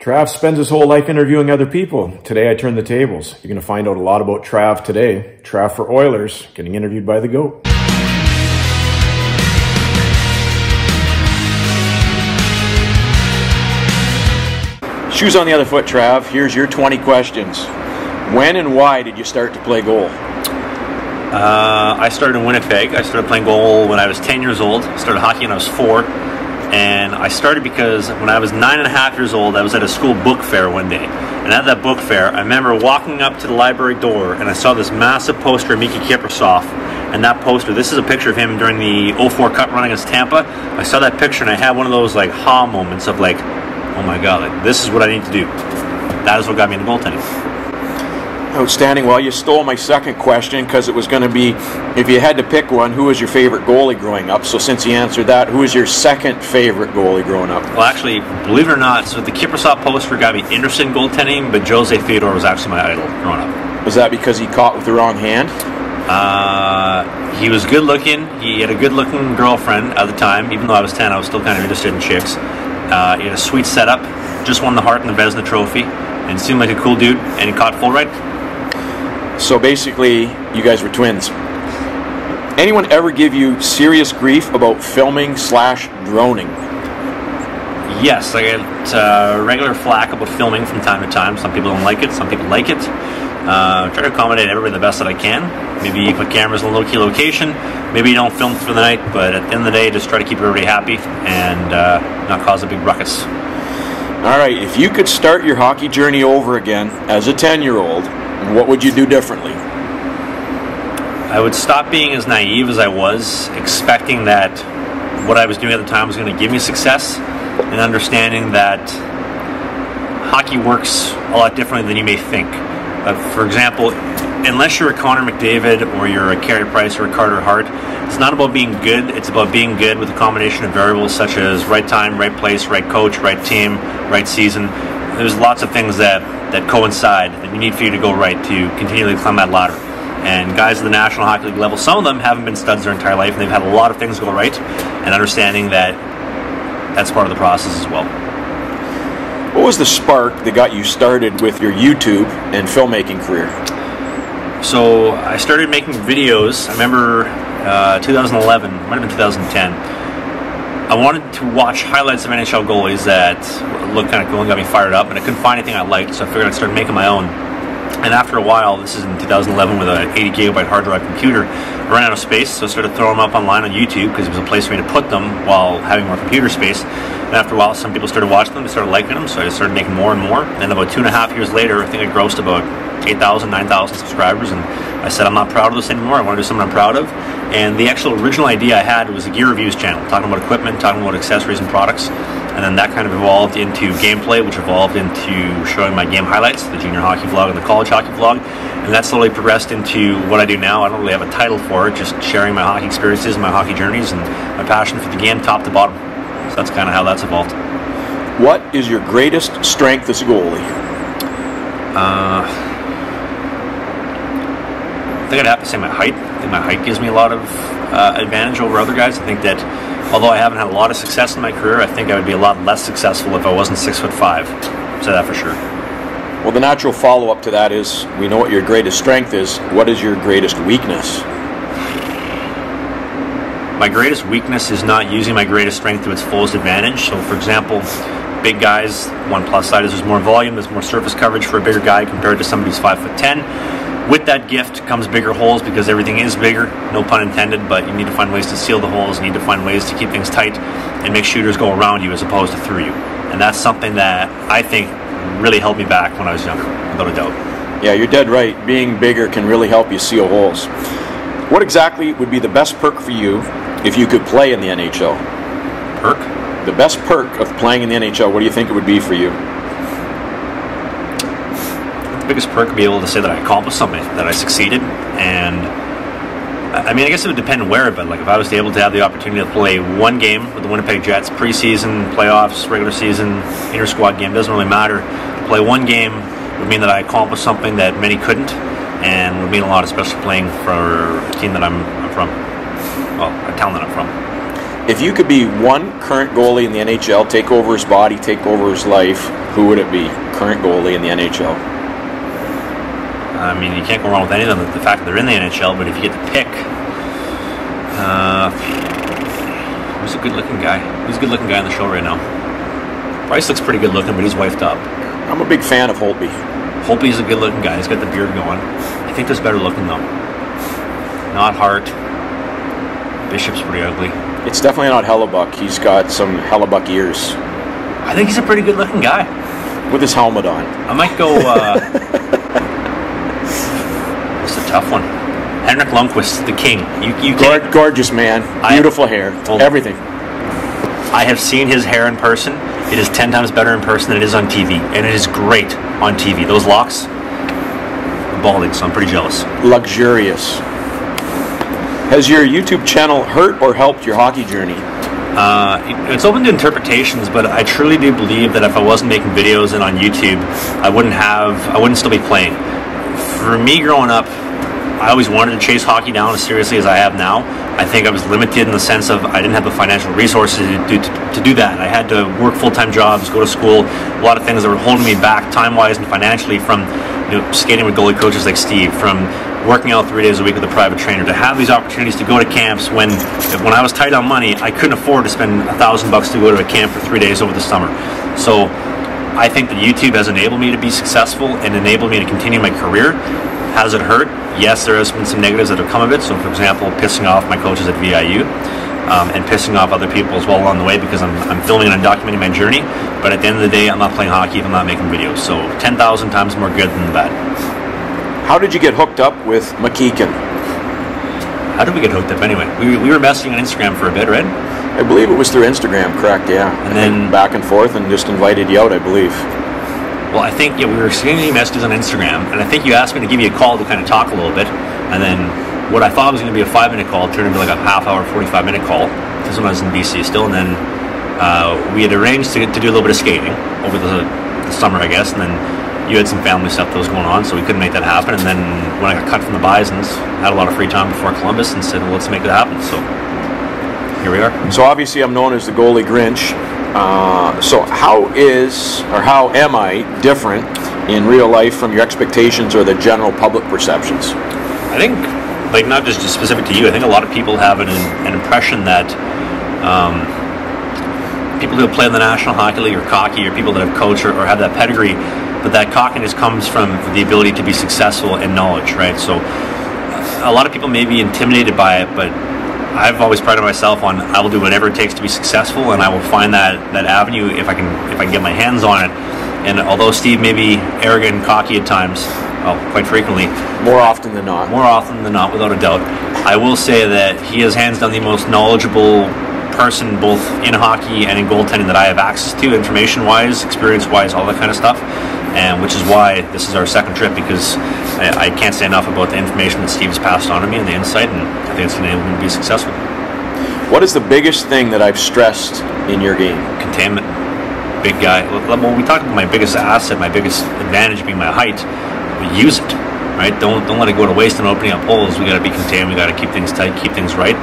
Trav spends his whole life interviewing other people. Today I turn the tables. You're going to find out a lot about Trav today. Trav for Oilers, getting interviewed by the GOAT. Shoes on the other foot, Trav. Here's your 20 questions. When and why did you start to play goal? I started in Winnipeg. I started playing goal when I was 10 years old. I started hockey when I was 4. And I started because when I was 9.5 years old, I was at a school book fair one day. And at that book fair, I remember walking up to the library door and I saw this massive poster of Mickey Kiprusoff. And that poster, this is a picture of him during the 04 Cup run against Tampa. I saw that picture and I had one of those like ha moments of like, oh my God, like, this is what I need to do. That is what got me into goaltending. Outstanding. Well, you stole my second question because it was going to be, if you had to pick one, who was your favorite goalie growing up? So since you answered that, who was your second favorite goalie growing up? Well, actually, believe it or not, so the Kiprusoff poster got me interested in goaltending, but Jose Theodore was actually my idol growing up. Was that because he caught with the wrong hand? He was good looking. He had a good looking girlfriend at the time. Even though I was 10, I was still kind of interested in chicks. He had a sweet setup, just won the Hart and the Vezina trophy, and seemed like a cool dude, and he caught full right. So basically, you guys were twins. Anyone ever give you serious grief about filming/droning? Yes, I get regular flack about filming from time to time. Some people don't like it, some people like it. Try to accommodate everybody the best that I can. Maybe you put cameras in a low-key location. Maybe you don't film for the night, but at the end of the day, just try to keep everybody happy and not cause a big ruckus. All right, if you could start your hockey journey over again as a 10-year-old, what would you do differently? I would stop being as naive as I was, expecting that what I was doing at the time was going to give me success, and understanding that hockey works a lot differently than you may think. For example, unless you're a Connor McDavid or you're a Carey Price or a Carter Hart, it's not about being good, it's about being good with a combination of variables such as right time, right place, right coach, right team, right season. There's lots of things that coincide that you need for you to go right to continually climb that ladder. And guys at the National Hockey League level, some of them haven't been studs their entire life, and they've had a lot of things go right, and understanding that that's part of the process as well. What was the spark that got you started with your YouTube and filmmaking career? So I started making videos, I remember 2011, might have been 2010. I wanted to watch highlights of NHL goalies that looked kind of cool and got me fired up, and I couldn't find anything I liked, so I figured I'd start making my own. And after a while, this is in 2011 with an 80 gigabyte hard drive computer, I ran out of space, so I started throwing them up online on YouTube because it was a place for me to put them while having more computer space. And after a while, some people started watching them, they started liking them, so I just started making more and more. And about 2.5 years later, I think I grossed about 8,000, 9,000 subscribers, and I said I'm not proud of this anymore, I want to do something I'm proud of. And the actual original idea I had was a gear reviews channel, talking about equipment, talking about accessories and products. And then that kind of evolved into gameplay, which evolved into showing my game highlights, the junior hockey vlog and the college hockey vlog. And that slowly progressed into what I do now. I don't really have a title for it, just sharing my hockey experiences, my hockey journeys, and my passion for the game top to bottom. So that's kind of how that's evolved. What is your greatest strength as a goalie? I think I'd have to say my height. I think my height gives me a lot of advantage over other guys. I think that although I haven't had a lot of success in my career, I think I would be a lot less successful if I wasn't 6'5". Say that for sure. Well, the natural follow-up to that is, we know what your greatest strength is. What is your greatest weakness? My greatest weakness is not using my greatest strength to its fullest advantage. So, for example, big guys, one plus side is there's more volume, there's more surface coverage for a bigger guy compared to somebody who's 5'10". With that gift comes bigger holes because everything is bigger, no pun intended, but you need to find ways to seal the holes, you need to find ways to keep things tight and make shooters go around you as opposed to through you. And that's something that I think really held me back when I was younger, without a doubt. Yeah, you're dead right. Being bigger can really help you seal holes. What exactly would be the best perk for you if you could play in the NHL? Perk? The best perk of playing in the NHL, what do you think it would be for you? The biggest perk would be able to say that I accomplished something, that I succeeded. And I mean, I guess it would depend where, but like if I was able to have the opportunity to play one game with the Winnipeg Jets, preseason, playoffs, regular season, inter-squad game, doesn't really matter. To play one game would mean that I accomplished something that many couldn't, and would mean a lot, especially playing for a team that I'm from, well, a town that I'm from. If you could be one current goalie in the NHL, take over his body, take over his life, who would it be? Current goalie in the NHL. I mean, you can't go wrong with any of them, the fact that they're in the NHL, but if you get to pick, who's a good-looking guy? Who's a good-looking guy on the show right now? Bryce looks pretty good-looking, but he's wifed up. I'm a big fan of Holtby. Holtby's a good-looking guy. He's got the beard going. I think there's better looking, though. Not Hart. Bishop's pretty ugly. It's definitely not Hellebuck. He's got some Hellebuck ears. I think he's a pretty good-looking guy. With his helmet on. I might go, it's a tough one. Henrik Lundqvist, the king. You can't... Gorgeous man. Beautiful hair. Everything. I have seen his hair in person. It is 10 times better in person than it is on TV. And it is great on TV. Those locks, balding, so I'm pretty jealous. Luxurious. Has your YouTube channel hurt or helped your hockey journey? It's open to interpretations, but I truly do believe that if I wasn't making videos and on YouTube, I wouldn't still be playing. For me growing up, I always wanted to chase hockey down as seriously as I have now. I think I was limited in the sense of I didn't have the financial resources to do that. I had to work full-time jobs, go to school, a lot of things that were holding me back time-wise and financially from skating with goalie coaches like Steve, from working out 3 days a week with a private trainer, to have these opportunities to go to camps when I was tight on money, I couldn't afford to spend $1,000 to go to a camp for 3 days over the summer. So I think that YouTube has enabled me to be successful and enabled me to continue my career. Has it hurt? Yes, there has been some negatives that have come of it. So, for example, pissing off my coaches at VIU and pissing off other people as well along the way because I'm filming and I'm documenting my journey. But at the end of the day, I'm not playing hockey if I'm not making videos. So 10,000 times more good than bad. How did you get hooked up with McKeegan? How did we get hooked up anyway? We were messaging on Instagram for a bit, right? I believe it was through Instagram, correct, yeah. And then back and forth and just invited you out, I believe. Well, I think, we were exchanging messages on Instagram, and I think you asked me to give you a call to kind of talk a little bit, and then what I thought was going to be a 5-minute call turned into like a half-hour, 45-minute call. This when I was in BC still, and then we had arranged to do a little bit of skating over the summer, I guess, and then you had some family stuff that was going on, so we couldn't make that happen, and then when I got cut from the Bisons, I had a lot of free time before Columbus, and said, well, let's make it happen, so here we are. So obviously I'm known as the goalie Grinch. So how am I different in real life from your expectations or the general public perceptions? I think, like, not just specific to you, I think a lot of people have an impression that people who play in the National Hockey League are cocky, or people that have coached or have that pedigree, but that cockiness comes from the ability to be successful and knowledge, right? So a lot of people may be intimidated by it, but I've always prided myself on I will do whatever it takes to be successful, and I will find that avenue if I can get my hands on it. And although Steve may be arrogant and cocky at times, well, quite frequently, more often than not, without a doubt, I will say that he is hands down the most knowledgeable person both in hockey and in goaltending that I have access to, information-wise, experience-wise, all that kind of stuff. And which is why this is our second trip, because I can't say enough about the information that Steve has passed on to me and the insight, and I think it's going to enable me to be successful. What is the biggest thing that I've stressed in your game? Containment. Big guy. Well, we talked about my biggest asset, my biggest advantage being my height. We use it, right? Don't let it go to waste in opening up holes. We got to be contained. We got to keep things tight, keep things right,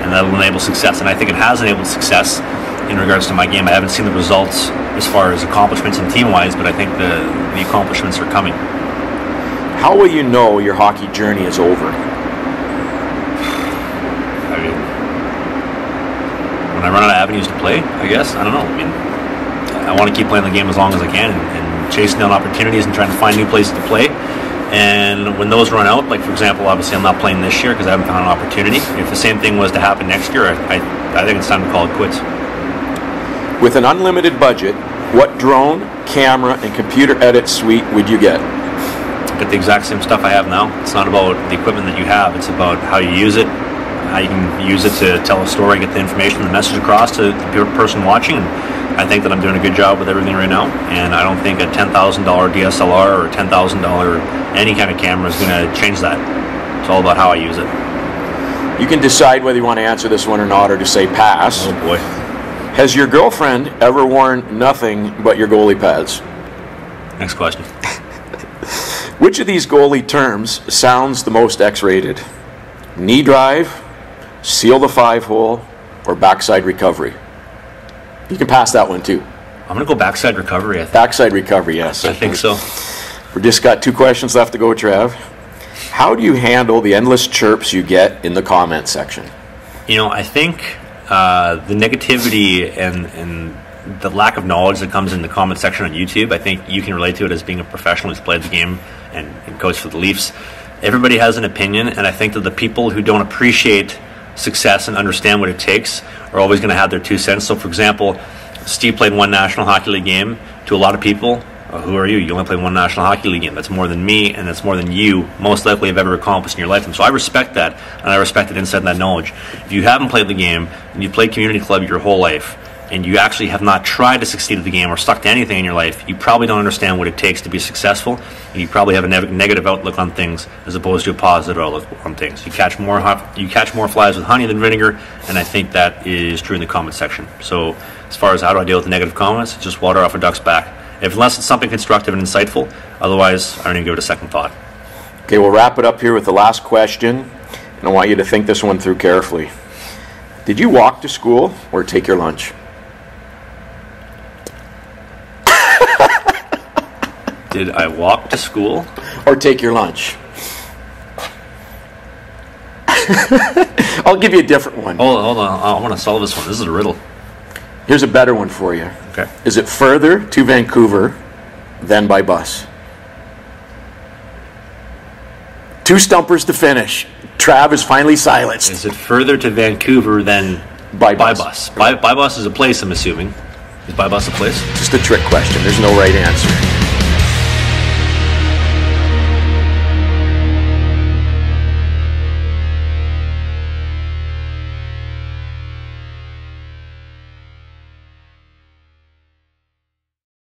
and that will enable success. And I think it has enabled success in regards to my game. I haven't seen the results as far as accomplishments and team-wise, but I think the accomplishments are coming. How will you know your hockey journey is over? I mean, when I run out of avenues to play, I guess. I don't know. I mean, I want to keep playing the game as long as I can and chasing down opportunities and trying to find new places to play. And when those run out, like for example, obviously I'm not playing this year because I haven't found an opportunity. If the same thing was to happen next year, I think it's time to call it quits. With an unlimited budget, what drone, camera, and computer edit suite would you get? Get the exact same stuff I have now. It's not about the equipment that you have. It's about how you use it, how you can use it to tell a story, get the information, the message across to the person watching. And I think that I'm doing a good job with everything right now. And I don't think a $10,000 DSLR or $10,000 any kind of camera is going to change that. It's all about how I use it. You can decide whether you want to answer this one or not, or just say pass. Oh boy. Has your girlfriend ever worn nothing but your goalie pads? Next question. Which of these goalie terms sounds the most X-rated? Knee drive, seal the 5-hole, or backside recovery? You can pass that one too. I'm going to go backside recovery, I think. Backside recovery, yes. I think so. We've just got 2 questions left to go, Trav. How do you handle the endless chirps you get in the comment section? You know, I think the negativity and the lack of knowledge that comes in the comment section on YouTube, I think you can relate to it as being a professional who's played the game and coached for the Leafs. Everybody has an opinion, and I think that the people who don't appreciate success and understand what it takes are always going to have their 2 cents. So, for example, Steve played 1 National Hockey League game. To a lot of people, who are you? You only played 1 National Hockey League game. That's more than me, and that's more than you most likely have ever accomplished in your life. And so I respect that, and I respect it inside that knowledge. If you haven't played the game, and you've played community club your whole life, and you actually have not tried to succeed at the game or stuck to anything in your life, you probably don't understand what it takes to be successful, and you probably have a negative outlook on things as opposed to a positive outlook on things. You catch more flies with honey than vinegar, and I think that is true in the comment section. So as far as how do I deal with the negative comments, it's just water off a duck's back. Unless it's something constructive and insightful, otherwise I don't even give it a second thought. Okay, we'll wrap it up here with the last question, and I want you to think this one through carefully. Did you walk to school or take your lunch? Did I walk to school? Or take your lunch? I'll give you a different one. Hold on. I want to solve this one. This is a riddle. Here's a better one for you. Okay. Is it further to Vancouver than by bus? 2 stumpers to finish. Trav is finally silenced. Is it further to Vancouver than by bus? By bus is a place, I'm assuming. Is by bus a place? Just a trick question. There's no right answer.